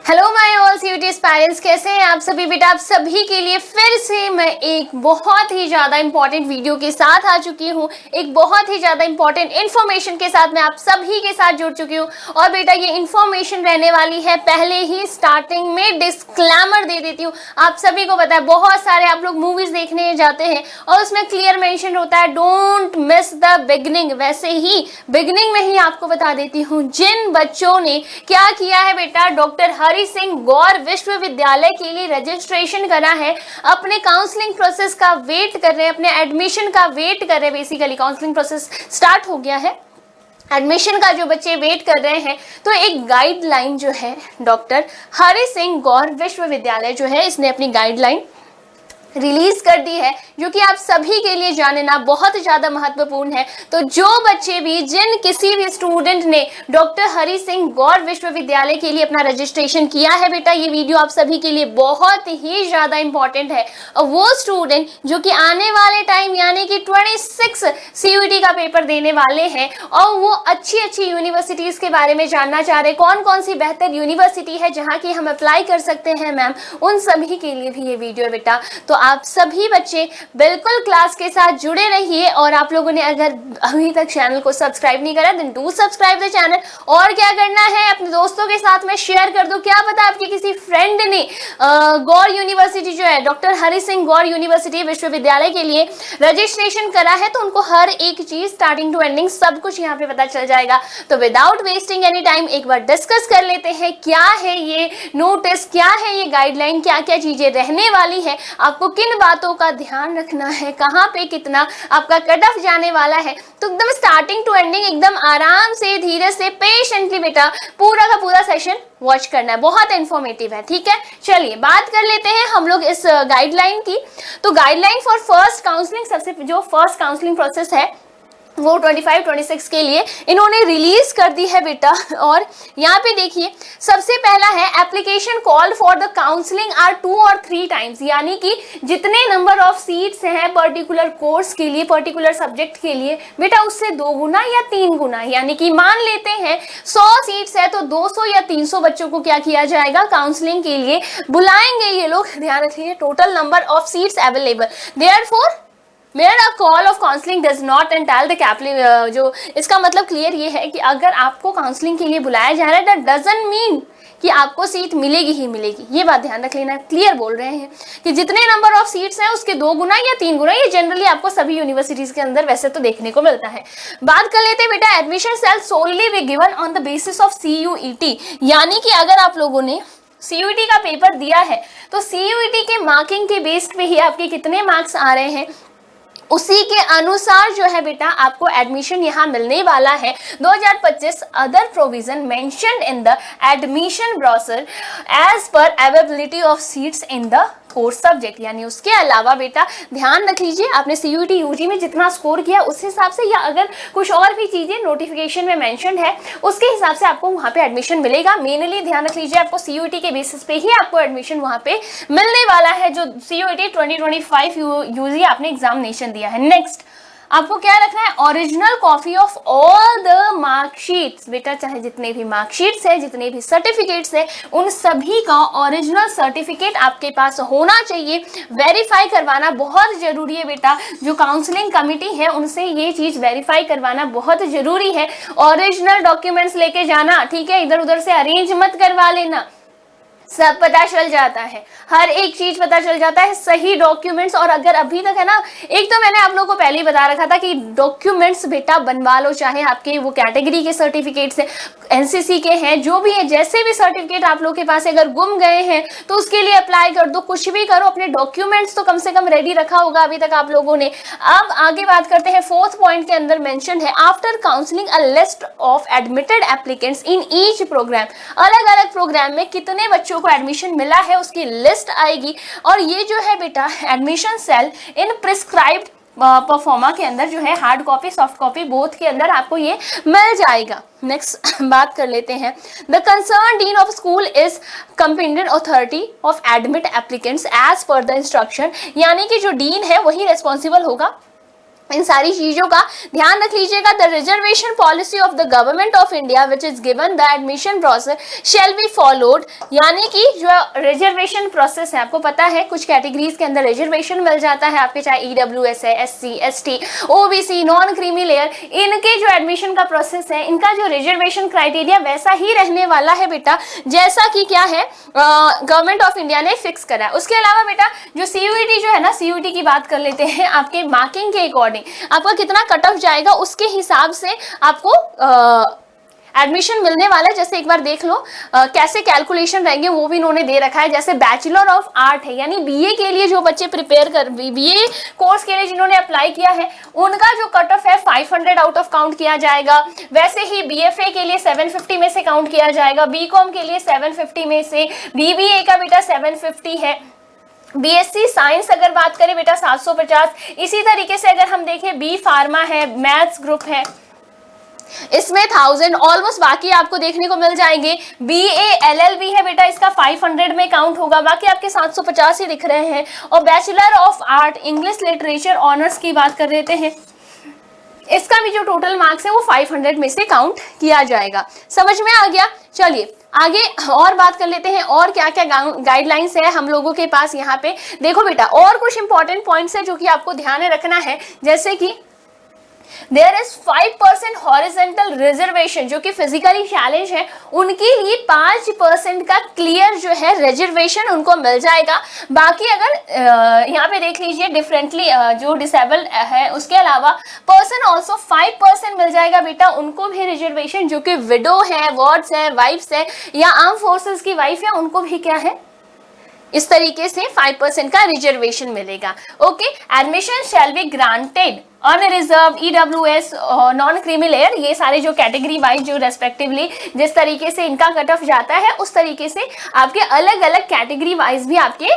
Hello my all सीयूटीज parents, कैसे हैं आप सभी? बेटा आप सभी के लिए फिर से मैं एक बहुत ही ज़्यादा इंपॉर्टेंट वीडियो के साथ आ चुकी हूँ। एक बहुत ही ज़्यादा इंपॉर्टेंट इन्फॉर्मेशन के साथ मैं आप सभी के साथ जुड़ चुकी हूँ। और बेटा ये इन्फॉर्मेशन रहने वाली है, पहले ही स्टार्टिंग में डिस्क्लेमर दे देती हूँ। आप सभी को पता है बहुत सारे आप लोग मूवीज देखने जाते हैं और उसमें क्लियर मेंशन होता है डोंट मिस द बिगनिंग। वैसे ही बिगनिंग में ही आपको बता देती हूँ, जिन बच्चों ने क्या किया है बेटा, डॉक्टर हरि सिंह गौर विश्वविद्यालय के लिए रजिस्ट्रेशन करा है, अपने काउंसलिंग प्रोसेस का वेट कर रहे हैं, अपने एडमिशन का वेट कर रहे हैं। बेसिकली काउंसलिंग प्रोसेस स्टार्ट हो गया है, एडमिशन का जो बच्चे वेट कर रहे हैं, तो एक गाइडलाइन जो है डॉक्टर हरि सिंह गौर विश्वविद्यालय जो है इसने अपनी गाइडलाइन रिलीज कर दी है, जो कि आप सभी के लिए जानना बहुत ज़्यादा महत्वपूर्ण है। तो जो बच्चे भी, जिन किसी भी स्टूडेंट ने डॉक्टर हरि सिंह गौर विश्वविद्यालय के लिए अपना रजिस्ट्रेशन किया है बेटा, ये वीडियो आप सभी के लिए बहुत ही ज़्यादा इंपॉर्टेंट है। और वो स्टूडेंट जो कि आने वाले टाइम यानी कि 26 CUET का पेपर देने वाले हैं और वो अच्छी अच्छी यूनिवर्सिटीज़ के बारे में जानना चाह रहे, कौन कौन सी बेहतर यूनिवर्सिटी है जहाँ की हम अप्लाई कर सकते हैं मैम, उन सभी के लिए भी ये वीडियो है बेटा। तो आप सभी बच्चे बिल्कुल क्लास के साथ जुड़े रहिए। और आप लोगों ने अगर अभी तक चैनल को सब्सक्राइब नहीं करा then do subscribe the channel. और क्या करना है, अपने दोस्तों के साथ में शेयर कर दो। क्या पता आपके किसी फ्रेंड ने गौर यूनिवर्सिटी जो है, डॉक्टर हरि सिंह गौर यूनिवर्सिटी विश्वविद्यालय के लिए रजिस्ट्रेशन करा है, तो उनको हर एक चीज स्टार्टिंग टू एंडिंग सब कुछ यहाँ पे पता चल जाएगा। तो विदाउट वेस्टिंग एनी टाइम एक बार डिस्कस कर लेते हैं, क्या है ये नोटिस, क्या है ये गाइडलाइन, क्या क्या चीजें रहने वाली है, आपको किन बातों का ध्यान रखना है, कहाँ पे कितना आपका कट ऑफ जाने वाला है। तो एकदम स्टार्टिंग टू एंडिंग एकदम आराम से, धीरे से, पेशेंटली बेटा पूरा का पूरा सेशन वॉच करना है, बहुत इंफॉर्मेटिव है। ठीक है, चलिए बात कर लेते हैं हम लोग इस गाइडलाइन की। तो गाइडलाइन फॉर फर्स्ट काउंसलिंग, सबसे जो फर्स्ट काउंसलिंग प्रोसेस है वो 25-26 के लिए इन्होंने रिलीज कर दी है बेटा। और यहाँ पे देखिए सबसे पहला है application call for the counselling are 2 और 3 टाइम्स, यानी कि जितने नंबर ऑफ सीट्स हैं पर्टिकुलर कोर्स के लिए, पर्टिकुलर सब्जेक्ट के लिए बेटा, उससे 2 गुना या 3 गुना, यानी कि मान लेते हैं 100 सीट्स है तो 200 या 300 बच्चों को क्या किया जाएगा, काउंसलिंग के लिए बुलाएंगे ये लोग। ध्यान रखिए, total number of seats available. Therefore mere a call of counselling does not entitle the कैपली, जो इसका मतलब क्लियर ये है कि अगर आपको काउंसलिंग के लिए बुलाया जा रहा है दैट डजंट मीन कि आपको सीट मिलेगी ही मिलेगी। ये बात ध्यान रख लेना, क्लियर बोल रहे हैं कि जितने नंबर ऑफ सीट्स हैं उसके 2 गुना या 3 गुना, ये जनरली आपको सभी यूनिवर्सिटीज के अंदर वैसे तो देखने को मिलता है। बात कर लेते हैं बेटा, admission cell solely we given on the basis of CUET, यानी कि अगर आप लोगों ने CUET का पेपर दिया है तो CUET के मार्किंग के बेस्ड पे ही आपके कितने मार्क्स आ रहे हैं, उसी के अनुसार जो है बेटा आपको एडमिशन यहाँ मिलने वाला है। 2025 other provision mentioned in the admission brochure as per availability of seats in the course subject, यानी उसके अलावा बेटा ध्यान रख लीजिए आपने CUET UG में जितना स्कोर किया उस हिसाब से, या अगर कुछ और भी चीजें नोटिफिकेशन में मेंशन्ड है उसके हिसाब से आपको वहाँ पे एडमिशन मिलेगा। मेनली ध्यान रख लीजिए आपको CUET के बेसिस पे ही आपको एडमिशन वहाँ पे मिलने वाला है, जो CUET 2025 UG आपने एग्जामिनेशन दिया है। नेक्स्ट आपको क्या रखना है, original copy of all the marksheets बेटा, चाहे जितने भी मार्कशीट्स है, जितने भी सर्टिफिकेट्स है, उन सभी का ओरिजिनल सर्टिफिकेट आपके पास होना चाहिए। वेरीफाई करवाना बहुत जरूरी है बेटा, जो काउंसलिंग कमेटी है उनसे ये चीज वेरीफाई करवाना बहुत जरूरी है। ओरिजिनल डॉक्यूमेंट्स लेके जाना, ठीक है, इधर उधर से अरेंज मत करवा लेना, सब पता चल जाता है, हर एक चीज पता चल जाता है, सही डॉक्यूमेंट्स। और अगर अभी तक है ना, एक तो मैंने आप लोगों को पहले ही बता रखा था कि डॉक्यूमेंट्स बेटा बनवा लो, चाहे आपके वो कैटेगरी के सर्टिफिकेट्स हैं, NCC के हैं, जो भी है, जैसे भी सर्टिफिकेट आप लोगों के पास अगर गुम गए हैं तो उसके लिए अप्लाई कर दो, कुछ भी करो, अपने डॉक्यूमेंट्स तो कम से कम रेडी रखा होगा अभी तक आप लोगों ने। अब आगे बात करते हैं, 4th पॉइंट के अंदर मेंशन है after counselling a list of admitted applicants in each programme, अलग अलग प्रोग्राम में कितने बच्चों को एडमिशन मिला है उसकी लिस्ट आएगी। और ये जो है बेटा एडमिशन सेल इन प्रिस्क्राइब्ड परफॉर्मा के अंदर जो है hard copy soft copy both के अंदर आपको ये मिल जाएगा। नेक्स्ट बात कर लेते हैं, the concern dean of school is competent authority of admit applicants as per the instruction, यानी कि जो डीन है वही रेस्पॉन्सिबल होगा इन सारी चीजों का ध्यान रख लीजिएगा। The reservation policy of the government of India which is given the admission process shall be followed, यानी कि जो रिजर्वेशन प्रोसेस है, आपको पता है कुछ कैटेगरीज के अंदर रिजर्वेशन मिल जाता है आपके, चाहे ईडब्ल्यूएस है, SC, ST, OBC, non creamy layer, इनके जो एडमिशन का प्रोसेस है, इनका जो रिजर्वेशन क्राइटेरिया वैसा ही रहने वाला है बेटा, जैसा कि क्या है गवर्नमेंट ऑफ इंडिया ने फिक्स करा है। उसके अलावा बेटा जो सीयूईटी जो है ना, सीयूईटी की बात कर लेते हैं, आपके मार्किंग के अकॉर्डिंग आपका कितना कट ऑफ जाएगा उसके हिसाब से आपको एडमिशन मिलने वाला है। जैसे एक बार देख लो कैसे कैलकुलेशन रहेंगे, वो भी इन्होंने दे रखा है। जैसे बैचलर ऑफ आर्ट है, यानी बीए के लिए जो बच्चे प्रिपेयर कर, बीए कोर्स के लिए जिन्होंने अप्लाई किया है, उनका जो कट ऑफ है 500 आउट ऑफ काउंट किया जाएगा। वैसे ही बीएफए के लिए 750 में से काउंट किया जाएगा, बीकॉम के लिए 750 में से, बीबीए का बेटा 750 है, बीएससी साइंस अगर बात करें बेटा 750। इसी तरीके से अगर हम देखें बी फार्मा है, मैथ्स ग्रुप है, इसमें 1000 ऑलमोस्ट बाकी आपको देखने को मिल जाएंगे। बीए एलएलबी है बेटा, इसका 500 में काउंट होगा, बाकी आपके 750 ही दिख रहे हैं। और bachelor of art English literature honours की बात कर लेते हैं, इसका भी जो टोटल मार्क्स है वो 500 में से काउंट किया जाएगा। समझ में आ गया? चलिए आगे और बात कर लेते हैं और क्या क्या गाइडलाइंस है हम लोगों के पास यहाँ पे। देखो बेटा और कुछ इंपॉर्टेंट पॉइंट्स है जो कि आपको ध्यान में रखना है, जैसे कि देयर इज 5% हॉरिजेंटल रिजर्वेशन, जो कि फिजिकली चैलेंज है उनके लिए 5% का क्लियर जो है रिजर्वेशन उनको मिल जाएगा। बाकी अगर यहाँ पे देख लीजिए डिफरेंटली जो डिसेबल्ड है उसके अलावा पर्सन ऑल्सो 5% मिल जाएगा बेटा, उनको भी रिजर्वेशन, जो कि विडो है, वर्ड्स है, वाइफ्स है या आर्म फोर्सेस की वाइफ है, उनको भी क्या है इस तरीके से 5% का रिजर्वेशन मिलेगा। Okay, admission shall be granted on reserve, EWS, non creamy layer, ये सारे जो कैटेगरी वाइज जो रेस्पेक्टिवली जिस तरीके से इनका कट ऑफ जाता है उस तरीके से आपके अलग अलग कैटेगरी वाइज भी आपके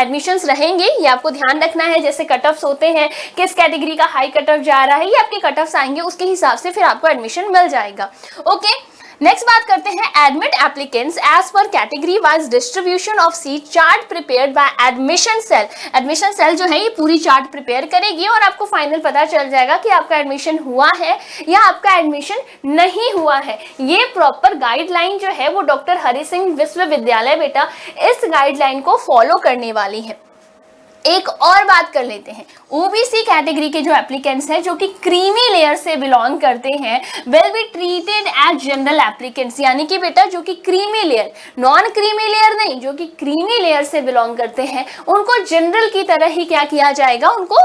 एडमिशंस रहेंगे। ये आपको ध्यान रखना है, जैसे कट ऑफ्स होते हैं, किस कैटेगरी का हाई कट ऑफ जा रहा है, ये आपके कट ऑफ्स आएंगे, उसके हिसाब से फिर आपको एडमिशन मिल जाएगा। ओके, नेक्स्ट बात करते हैं admit applicants as per category wise distribution of seat chart prepared by admission cell. Admission cell जो है ये पूरी चार्ट प्रिपेयर करेगी और आपको फाइनल पता चल जाएगा कि आपका एडमिशन हुआ है या आपका एडमिशन नहीं हुआ है। ये प्रॉपर गाइडलाइन जो है वो डॉक्टर हरि सिंह विश्वविद्यालय बेटा इस गाइडलाइन को फॉलो करने वाली है। एक और बात कर लेते हैं, ओबीसी कैटेगरी के जो एप्लीकेंट्स हैं जो कि क्रीमी लेयर से बिलोंग करते हैं will be treated as general applicants, यानी कि बेटा जो कि creamy layer, non creamy layer नहीं, जो कि क्रीमी लेयर से बिलोंग करते हैं उनको जनरल की तरह ही क्या किया जाएगा, उनको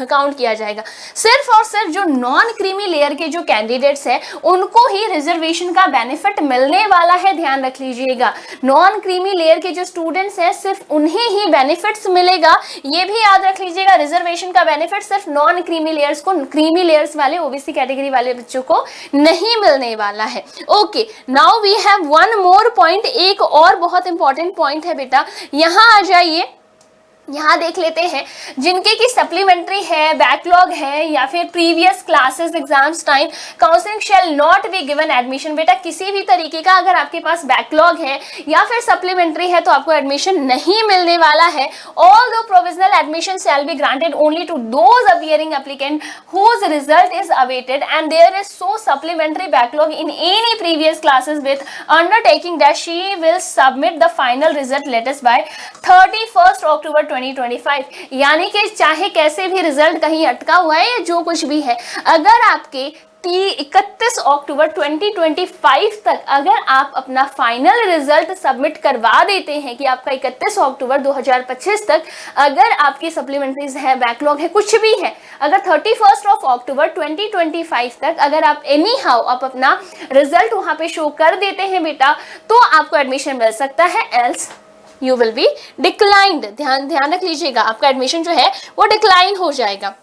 काउंट किया जाएगा। सिर्फ और सिर्फ जो नॉन क्रीमी लेयर के जो कैंडिडेट्स हैं उनको ही रिजर्वेशन का बेनिफिट मिलने वाला है, ध्यान रख लीजिएगा। नॉन क्रीमी लेयर के जो स्टूडेंट्स हैं सिर्फ उन्हें ही बेनिफिट्स मिलेगा, ये भी याद रख लीजिएगा। रिजर्वेशन का बेनिफिट सिर्फ नॉन क्रीमी लेयर्स को, क्रीमी लेयर्स वाले ओबीसी कैटेगरी वाले बच्चों को नहीं मिलने वाला है। Okay, now we have one more point, एक और बहुत इंपॉर्टेंट पॉइंट है बेटा, यहां आ जाइए। यहाँ देख लेते हैं जिनके की सप्लीमेंट्री है, बैकलॉग है या फिर previous classes exams time counselling shall not be given admission. बेटा किसी भी तरीके का अगर आपके पास बैकलॉग है या फिर सप्लीमेंट्री है तो आपको एडमिशन नहीं मिलने वाला है। All though provisional admission shall be granted only to those appearing applicant whose result is awaited and there is so supplementary backlog in any previous classes with undertaking that she will submit the final result latest by 31 October 2025। यानी कि चाहे कैसे भी result कहीं अटका हुआ है या जो कुछ भी है, अगर आपके 31 अक्टूबर 2025 तक अगर आप अपना फाइनल रिजल्ट सबमिट करवा देते हैं कि आपका 31 अक्टूबर 2025 तक अगर आपकी सप्लीमेंट्रीज है, बैकलॉग है, कुछ भी है, अगर 31 अक्टूबर 2025 तक अगर आप एनी हाउ आप अपना रिजल्ट वहां पे शो कर देते हैं बेटा तो आपको एडमिशन मिल सकता है, else you will be declined. ध्यान रख लीजिएगा, आपका एडमिशन जो है वो डिक्लाइन हो जाएगा।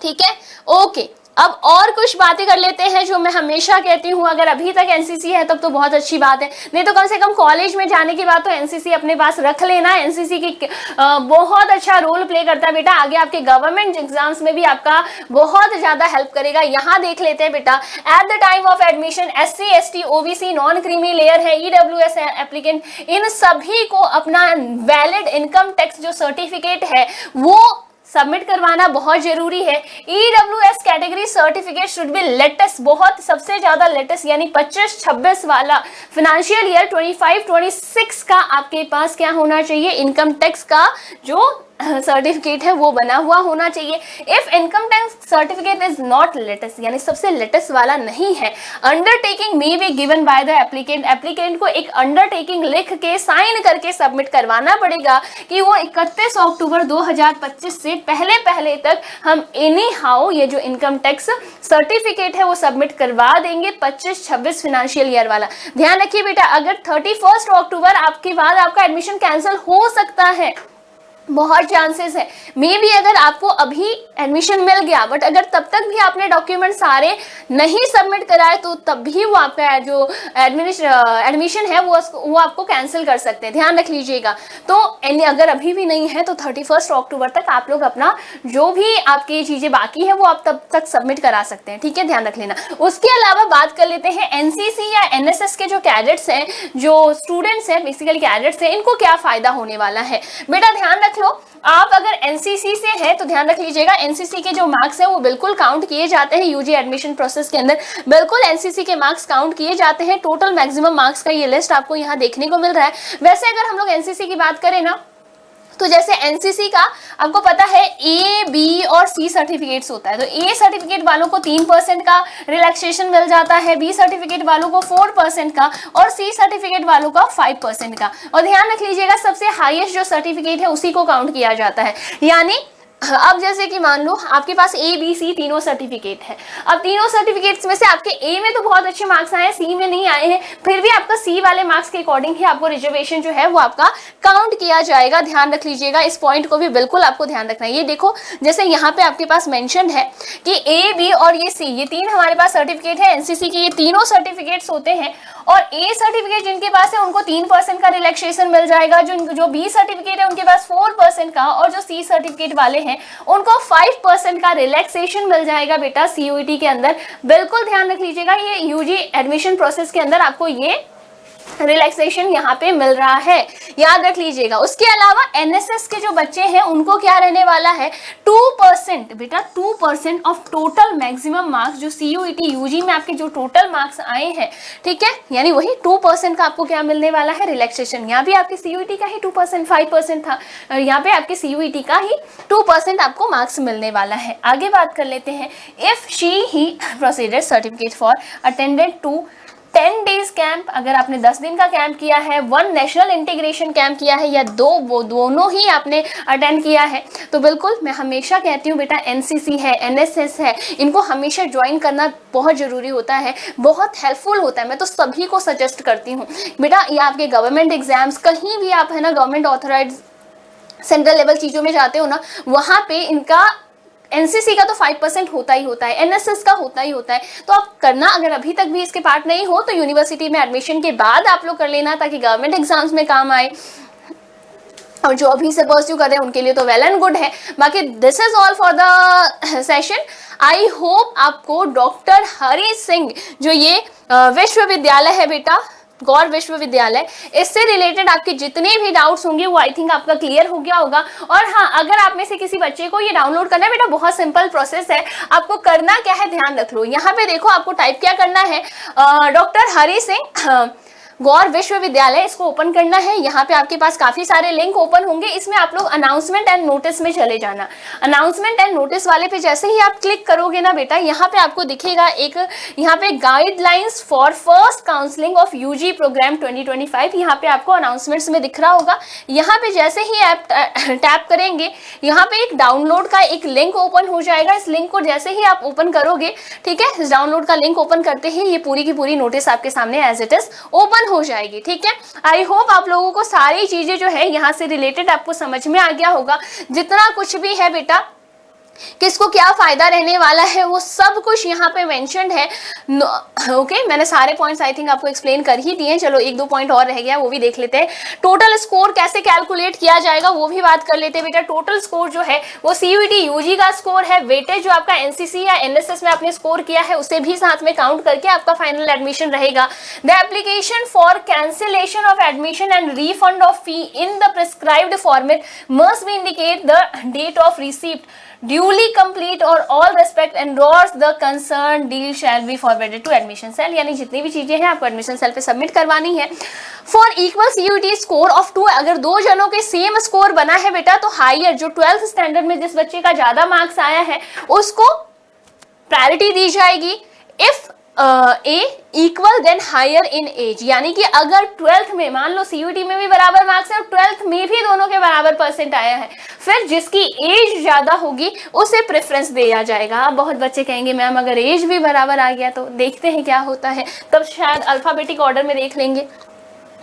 ठीक है, ओके। अब और कुछ बातें कर लेते हैं जो मैं हमेशा कहती हूँ, अगर अभी तक एनसीसी है तब तो बहुत अच्छी बात है, नहीं तो कम से कम कॉलेज में जाने के बाद तो एनसीसी अपने पास रख लेना। एनसीसी की बहुत अच्छा रोल प्ले करता है बेटा, आगे आपके गवर्नमेंट एग्जाम्स में भी आपका बहुत ज्यादा हेल्प करेगा। यहाँ देख लेते हैं बेटा, at the time of admission SC ST OBC non creamy layer है, EWS एप्लीकेंट, इन सभी को अपना वैलिड इनकम टैक्स जो सर्टिफिकेट है वो सबमिट करवाना बहुत जरूरी है। EWS category certificate should be latest, बहुत सबसे ज्यादा लेटेस्ट, यानी 25-26 वाला फाइनेंशियल ईयर 25-26 का आपके पास क्या होना चाहिए, इनकम टैक्स का जो सर्टिफिकेट है वो बना हुआ होना चाहिए। If income tax certificate is not latest, यानी सबसे लेटेस्ट वाला नहीं है, undertaking may be given by the applicant, applicant को एक अंडरटेकिंग लिख के साइन करके सबमिट करवाना पड़ेगा कि वो 31 अक्टूबर 2025 से पहले तक हम एनी हाउ ये जो इनकम टैक्स सर्टिफिकेट है वो सबमिट करवा देंगे 25-26 फाइनेंशियल ईयर वाला। ध्यान रखिए बेटा, अगर 31 अक्टूबर आपके बाद आपका एडमिशन कैंसिल हो सकता है, बहुत चांसेस है। मे बी अगर आपको अभी एडमिशन मिल गया बट अगर तब तक भी आपने डॉक्यूमेंट सारे नहीं सबमिट कराए तो तब भी वो आपका जो एडमिशन है वो आपको कैंसिल कर सकते हैं, ध्यान रख लीजिएगा। तो अगर अभी भी नहीं है तो 31 अक्टूबर तक आप लोग अपना जो भी आपकी चीजें बाकी है वो आप तब तक सबमिट करा सकते हैं, ठीक है, ध्यान रख लेना। उसके अलावा बात कर लेते हैं एनसीसी या एनएसएस के जो कैडेट्स हैं, जो स्टूडेंट्स हैं, बेसिकली कैडेट्स हैं, इनको क्या फायदा होने वाला है। बेटा ध्यान रख लो, आप अगर एनसीसी से हैं तो ध्यान रख लीजिएगा एनसीसी के जो मार्क्स हैं वो बिल्कुल काउंट किए जाते हैं यूजी एडमिशन प्रोसेस के अंदर, बिल्कुल एनसीसी के मार्क्स काउंट किए जाते हैं। टोटल मैक्सिमम मार्क्स का ये लिस्ट आपको यहाँ देखने को मिल रहा है। वैसे अगर हम लोग एनसीसी की बात करें ना तो जैसे एनसीसी का आपको पता है ए, बी और सी सर्टिफिकेट्स होता है, तो ए सर्टिफिकेट वालों को 3% का रिलैक्सेशन मिल जाता है, बी सर्टिफिकेट वालों को 4% का और सी सर्टिफिकेट वालों का 5% का। और ध्यान रख लीजिएगा सबसे हाईएस्ट जो सर्टिफिकेट है उसी को काउंट किया जाता है। यानी अब जैसे कि मान लो आपके पास ए, बी, सी तीनों सर्टिफिकेट है, अब तीनों सर्टिफिकेट्स में से आपके ए में तो बहुत अच्छे मार्क्स आए हैं, सी में नहीं आए हैं, फिर भी आपका सी वाले मार्क्स के अकॉर्डिंग ही आपको रिजर्वेशन जो है वो आपका काउंट किया जाएगा। ध्यान रख लीजिएगा, इस पॉइंट को भी बिल्कुल आपको ध्यान रखना है। ये देखो जैसे यहाँ पे आपके पास मेंशन है कि ए, बी और ये सी, ये तीन हमारे पास सर्टिफिकेट है एनसीसी के, ये तीनों सर्टिफिकेट्स होते हैं और ए सर्टिफिकेट जिनके पास है उनको 3% का रिलैक्सेशन मिल जाएगा, जो बी सर्टिफिकेट है उनके पास 4% का और जो सी सर्टिफिकेट वाले हैं उनको 5% का रिलैक्सेशन मिल जाएगा बेटा सीयूईटी के अंदर। बिल्कुल ध्यान रख लीजिएगा, ये यूजी एडमिशन प्रोसेस के अंदर आपको ये रिलैक्सेशन यहाँ पे मिल रहा है, याद रख लीजिएगा। उसके अलावा एनएसएस के जो बच्चे हैं उनको क्या रहने वाला है, 2% बेटा, 2% ऑफ टोटल मैक्सिमम मार्क्स जो सीयूईटी यूजी में आपके जो टोटल मार्क्स आए हैं, ठीक है, यानी वही 2% का आपको क्या मिलने वाला है, रिलैक्सेशन। यहाँ भी आपके सीयूईटी का ही 2%, 5% था, यहाँ पे आपके सीयूईटी का ही 2% आपको मार्क्स मिलने वाला है। आगे बात कर लेते हैं, if she he proceeded certificate for attended to 10 days camp, अगर आपने 10 दिन का कैंप किया है, 1 नेशनल इंटीग्रेशन कैंप किया है या वो दोनों ही आपने अटेंड किया है, तो बिल्कुल मैं हमेशा कहती हूँ बेटा एनसीसी है, एनएसएस है, इनको हमेशा ज्वाइन करना बहुत ज़रूरी होता है, बहुत हेल्पफुल होता है। मैं तो सभी को सजेस्ट करती हूँ बेटा, ये आपके गवर्नमेंट एग्जाम्स कहीं भी आप है ना गवर्नमेंट ऑथराइज सेंट्रल लेवल चीज़ों में जाते हो ना, वहाँ पे इनका एनसीसी का तो 5% होता ही होता है, एनएसएस का होता ही होता है। तो आप करना, अगर अभी तक भी इसके पार्ट नहीं हो तो यूनिवर्सिटी में एडमिशन के बाद आप लोग कर लेना ताकि गवर्नमेंट एग्जाम्स में काम आए, और जो अभी से परस्यू कर रहे हैं उनके लिए तो वेल एंड गुड है। बाकी this is all for the session. I hope आपको डॉक्टर हरि सिंह जो ये विश्वविद्यालय है बेटा, गौर विश्वविद्यालय, इससे रिलेटेड आपके जितने भी डाउट्स होंगे वो आई थिंक आपका क्लियर हो गया होगा। और हाँ, अगर आप में से किसी बच्चे को ये डाउनलोड करना है बेटा, बहुत सिंपल प्रोसेस है। आपको करना क्या है, ध्यान रख लो, यहाँ पे देखो आपको टाइप क्या करना है, डॉक्टर हरि सिंह गौर विश्वविद्यालय, इसको ओपन करना है। यहाँ पे आपके पास काफी सारे लिंक ओपन होंगे, इसमें आप लोग अनाउंसमेंट एंड नोटिस में चले जाना। अनाउंसमेंट एंड नोटिस वाले पे जैसे ही आप क्लिक करोगे ना बेटा, यहाँ पे आपको दिखेगा एक, यहाँ पे guidelines for first counselling of UG programme 2025, यहाँ पे आपको अनाउंसमेंट्स में दिख रहा होगा। यहाँ पे जैसे ही आप टैप करेंगे, यहाँ पे एक डाउनलोड का एक लिंक ओपन हो जाएगा। इस लिंक को जैसे ही आप ओपन करोगे, ठीक है, इस डाउनलोड का लिंक ओपन करते ही ये पूरी की पूरी नोटिस आपके सामने एज इट इज ओपन हो जाएगी, ठीक है। आई होप आप लोगों को सारी चीजें जो है यहाँ से रिलेटेड आपको समझ में आ गया होगा। जितना कुछ भी है बेटा किसको क्या फायदा रहने वाला है, वो सब कुछ यहाँ पे मेंशन्ड है। ओके, मैंने सारे पॉइंट्स आई थिंक आपको एक्सप्लेन कर ही दिए। चलो एक दो पॉइंट और रह गया, वो भी देख लेते हैं। टोटल स्कोर कैसे कैलकुलेट किया जाएगा वो भी बात कर लेते हैं बेटा। टोटल स्कोर जो है वो सीयूईटी यूजी का स्कोर है, वेटेज जो आपका एनसीसी या एनएसएस में आपने स्कोर किया है उसे भी साथ में काउंट करके आपका फाइनल एडमिशन रहेगा। The application for cancellation of admission and refund of fee in the prescribed format must be indicate the date of receipt duly complete or all respect endorsed the concerned deal shall be forwarded to admission cell। यानी जितनी भी चीजें हैं आपको admission cell पे submit करवानी है। For equal CUET score of 2, अगर दो जनों के सेम स्कोर बना है बेटा तो हायर, जो 12th स्टैंडर्ड में जिस बच्चे का ज्यादा मार्क्स आया है उसको प्रायोरिटी दी जाएगी। If a equal then higher in age, यानी कि अगर 12th में मान लो सीयूटी में भी बराबर मार्क्स है और 12th में भी दोनों के बराबर परसेंट आया है, फिर जिसकी एज ज्यादा होगी उसे प्रेफरेंस दिया जाएगा। अब बहुत बच्चे कहेंगे मैम अगर एज भी बराबर आ गया तो देखते हैं क्या होता है, तब शायद अल्फाबेटिक ऑर्डर में देख लेंगे।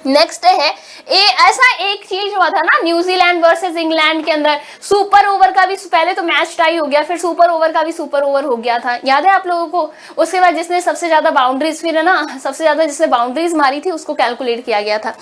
नेक्स्ट है ऐसा एक चीज हुआ था ना न्यूजीलैंड वर्सेस इंग्लैंड के अंदर, सुपर ओवर का भी पहले तो मैच टाई हो गया, फिर सुपर ओवर का भी सुपर ओवर हो गया था, याद है आप लोगों को। उसके बाद जिसने सबसे ज्यादा बाउंड्रीज, फिर है ना सबसे ज्यादा जिसने बाउंड्रीज मारी थी उसको कैलकुलेट किया गया था।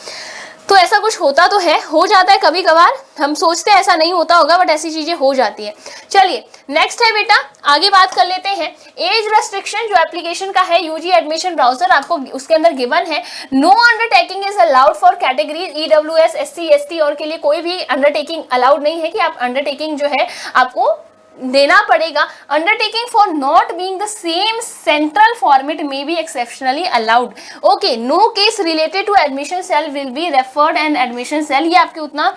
तो ऐसा कुछ होता तो है, हो जाता है कभी कभार, हम सोचते हैं ऐसा नहीं होता होगा बट ऐसी चीजें हो जाती है। चलिए नेक्स्ट है बेटा, आगे बात कर लेते हैं। एज रेस्ट्रिक्शन जो एप्लीकेशन का है यूजी एडमिशन ब्राउजर आपको उसके अंदर गिवन है। No undertaking is allowed for categories EWS, SC, ST और के लिए कोई भी अंडरटेकिंग अलाउड नहीं है कि आप अंडरटेकिंग जो है आपको देना पड़ेगा। Undertaking for not being the same central format में be exceptionally allowed. Okay, no case related to admission cell will be referred and admission cell. ये आपके उतना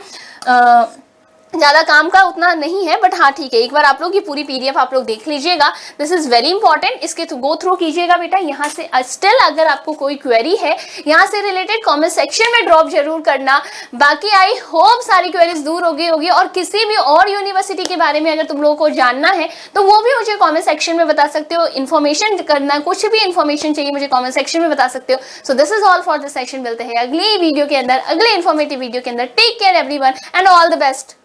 ज्यादा काम का उतना नहीं है बट हाँ ठीक है, एक बार आप लोग की पूरी पीडीएफ आप लोग देख लीजिएगा, दिस इज वेरी इंपॉर्टेंट, इसके गो थ्रू कीजिएगा बेटा। यहाँ से स्टिल अगर आपको कोई क्वेरी है यहाँ से रिलेटेड कमेंट सेक्शन में ड्रॉप जरूर करना। बाकी आई होप सारी क्वेरीज दूर हो गई होगी, और किसी भी और यूनिवर्सिटी के बारे में अगर तुम लोगों को जानना है तो वो भी मुझे कॉमेंट सेक्शन में बता सकते हो। इन्फॉर्मेशन करना, कुछ भी इन्फॉर्मेशन चाहिए मुझे कॉमेंट सेक्शन में बता सकते हो। So this is all for this section, मिलते हैं अगली वीडियो के अंदर, अगले इन्फॉर्मेटिव वीडियो के अंदर। Take care everyone and all the best.